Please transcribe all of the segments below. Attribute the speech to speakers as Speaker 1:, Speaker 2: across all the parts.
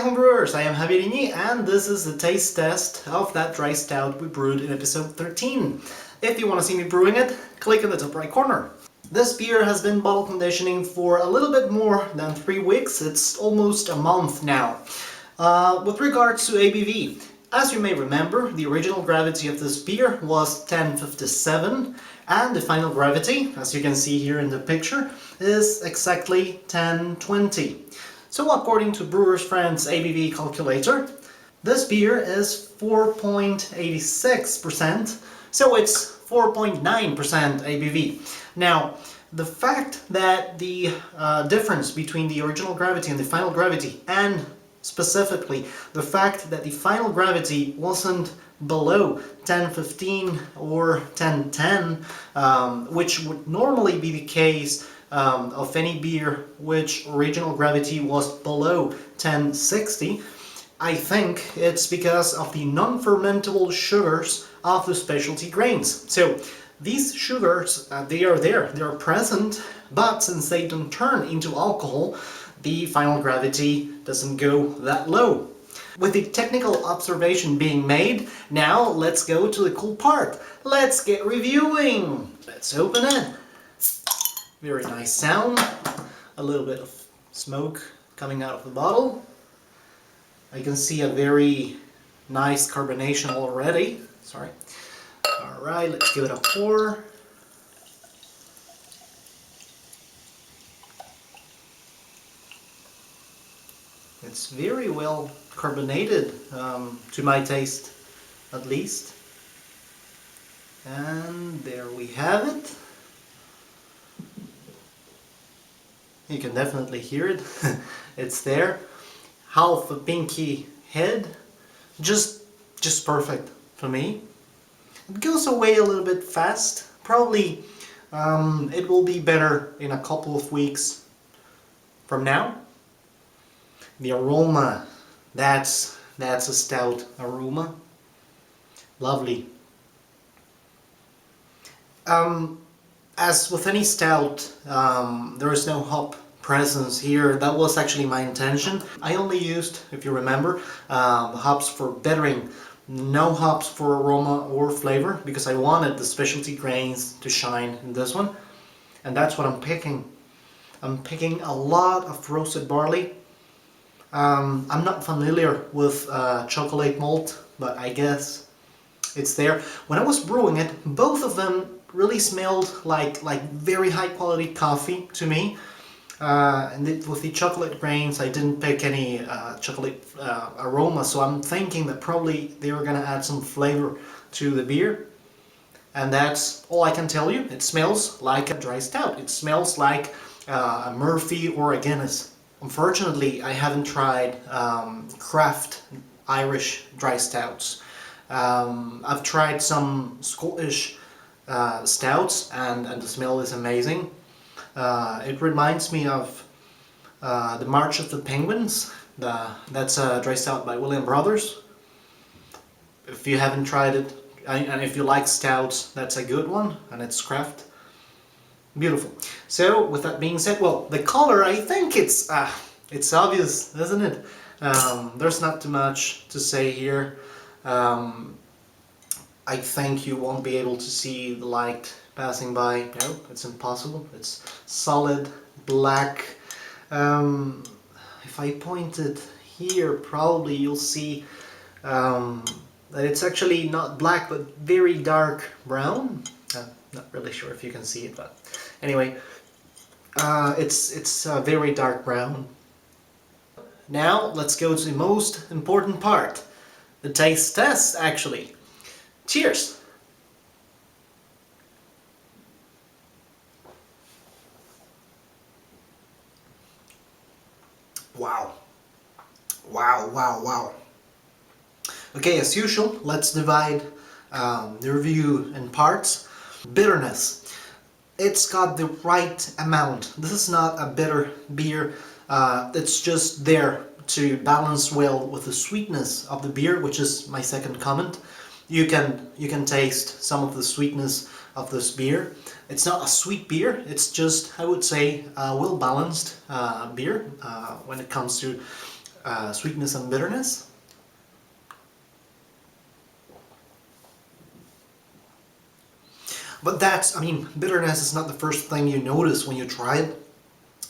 Speaker 1: Home Brewers, I am JabeerIni and this is the taste test of that dry stout we brewed in episode 13. If you want to see me brewing it, click in the top right corner. This beer has been bottle conditioning for a little bit more than 3 weeks, it's almost a month now. With regards to ABV, as you may remember, the original gravity of this beer was 1057 and the final gravity, as you can see here in the picture, is exactly 1020. So according to Brewer's Friend's ABV calculator, this beer is 4.86%, so it's 4.9% ABV. Now, the fact that the difference between the original gravity and the final gravity, and specifically the fact that the final gravity wasn't below 1015 or 1010, which would normally be the case of any beer which original gravity was below 1060, I think it's because of the non-fermentable sugars of the specialty grains. So these sugars, they are there, they are present, but since they don't turn into alcohol, the final gravity doesn't go that low. With the technical observation being made, now let's go to the cool part. Let's get reviewing. Let's open it. Very nice sound. A little bit of smoke coming out of the bottle. I can see a very nice carbonation already. Sorry. Alright, let's give it a pour. It's very well carbonated, to my taste, at least. And there we have it. You can definitely hear it. It's there. Half a pinky head. Just perfect for me. It goes away a little bit fast. Probably it will be better in a couple of weeks from now. The aroma, that's a stout aroma. Lovely. As with any stout, there is no hop presence here. That was actually my intention. I only used, if you remember, hops for bittering, no hops for aroma or flavor, because I wanted the specialty grains to shine in this one. And that's what I'm picking. I'm picking a lot of roasted barley. I'm not familiar with chocolate malt, but I guess it's there. When I was brewing it, both of them really smelled like very high quality coffee to me. And with the chocolate grains, I didn't pick any chocolate aroma, so I'm thinking that probably they were gonna add some flavor to the beer. And that's all I can tell you. It smells like a dry stout. It smells like a Murphy or a Guinness. Unfortunately, I haven't tried craft Irish dry stouts. I've tried some Scottish stouts and the smell is amazing. It reminds me of the March of the Penguins. That's a dry stout by William Brothers. If you haven't tried it, and if you like stouts, that's a good one, and it's craft. Beautiful. So, with that being said, well, the color, I think it's obvious, isn't it? There's not too much to say here. I think you won't be able to see the light passing by. No, it's impossible. It's solid black. If I point it here, probably you'll see that it's actually not black, but very dark brown. Not really sure if you can see it, but anyway, it's a very dark brown. Now let's go to the most important part, the taste test, actually. Cheers! Wow. Wow, wow, wow. Okay, as usual, let's divide the review in parts. Bitterness. It's got the right amount. This is not a bitter beer. It's just there to balance well with the sweetness of the beer, which is my second comment. You can taste some of the sweetness of this beer. It's not a sweet beer, it's just, I would say, a well-balanced beer when it comes to sweetness and bitterness. But that's, I mean, bitterness is not the first thing you notice when you try it.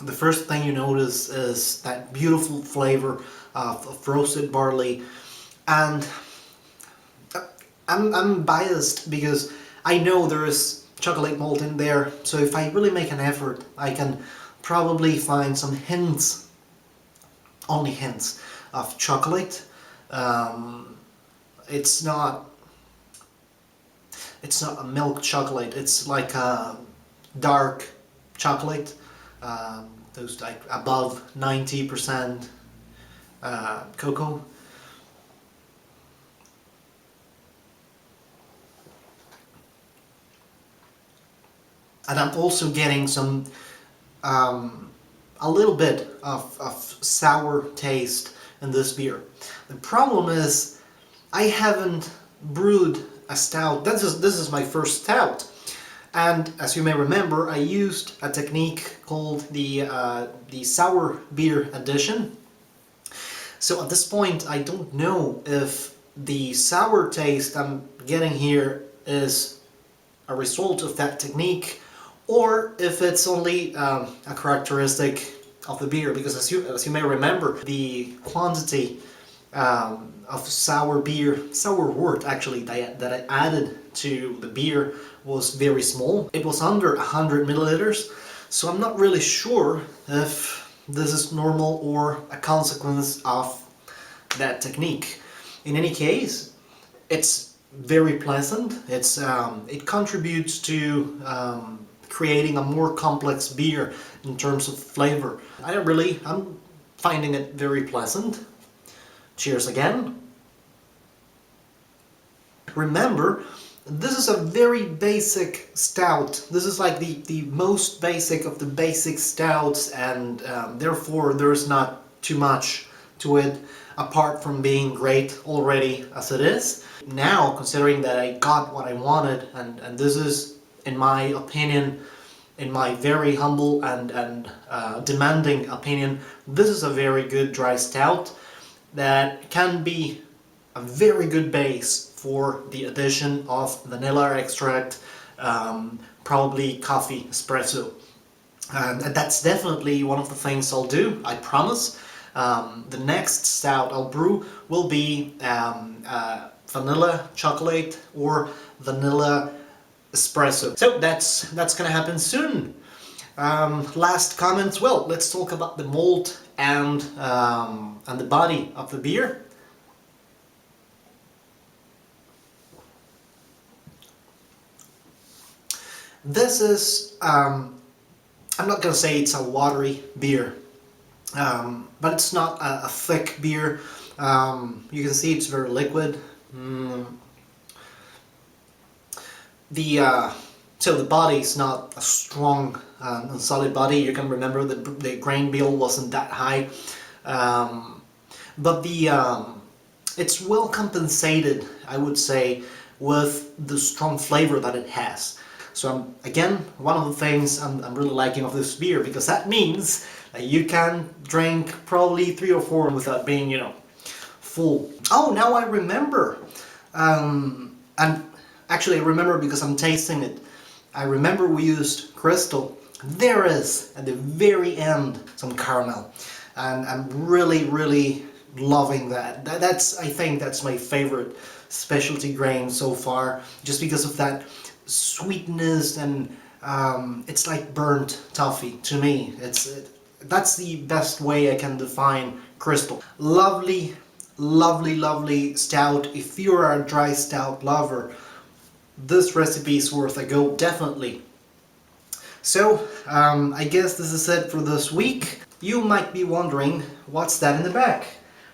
Speaker 1: The first thing you notice is that beautiful flavor of roasted barley. And I'm biased because I know there is chocolate malt in there, so if I really make an effort, I can probably find some hints, only hints, of chocolate. It's not a milk chocolate, it's like a dark chocolate, those like above 90% cocoa. And I'm also getting some, a little bit of sour taste in this beer. The problem is, I haven't brewed a stout. This is my first stout. And as you may remember, I used a technique called the sour beer addition. So at this point, I don't know if the sour taste I'm getting here is a result of that technique, or if it's only a characteristic of the beer, because as you may remember, the quantity of sour wort actually that I added to the beer was very small. It was under 100 milliliters, so I'm not really sure if this is normal or a consequence of that technique. In any case, it's very pleasant. It contributes to creating a more complex beer in terms of flavor. I'm finding it very pleasant. Cheers again. Remember, this is a very basic stout. This is like the most basic of the basic stouts, and therefore there's not too much to it apart from being great already as it is. Now, considering that I got what I wanted, and this is, in my opinion, in my very humble and demanding opinion, this is a very good dry stout that can be a very good base for the addition of vanilla extract, probably coffee espresso. And that's definitely one of the things I'll do, I promise. The next stout I'll brew will be vanilla chocolate or vanilla espresso. So that's gonna happen soon. Last comments. Well, let's talk about the malt and the body of the beer. This is, I'm not gonna say it's a watery beer, but it's not a thick beer. You can see it's very liquid. So the body is not a strong and solid body. You can remember the grain bill wasn't that high, but it's well compensated, I would say, with the strong flavor that it has. So again, one of the things I'm really liking of this beer, because that means that you can drink probably 3 or 4 without being, full. Oh, now I remember. And actually I remember because I'm tasting it. I remember we used crystal. There is, at the very end, some caramel. And I'm really, really loving that. I think that's my favorite specialty grain so far, just because of that sweetness, and it's like burnt toffee to me. That's the best way I can define crystal. Lovely, lovely, lovely stout. If you're a dry stout lover, this recipe is worth a go, definitely. So, I guess this is it for this week. You might be wondering, what's that in the back?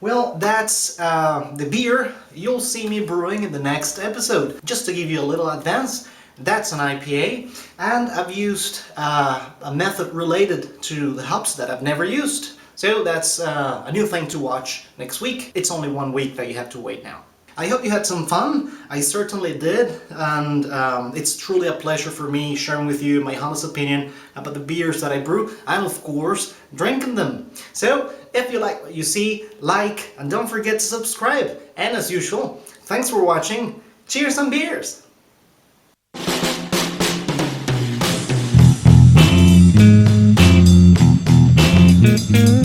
Speaker 1: Well, that's the beer you'll see me brewing in the next episode. Just to give you a little advance, that's an IPA, and I've used a method related to the hops that I've never used. So that's a new thing to watch next week. It's only 1 week that you have to wait now. I hope you had some fun. I certainly did, and it's truly a pleasure for me sharing with you my honest opinion about the beers that I brew, and of course, drinking them. So, if you like what you see, like, and don't forget to subscribe. And as usual, thanks for watching. Cheers on beers!
Speaker 2: Mm-hmm.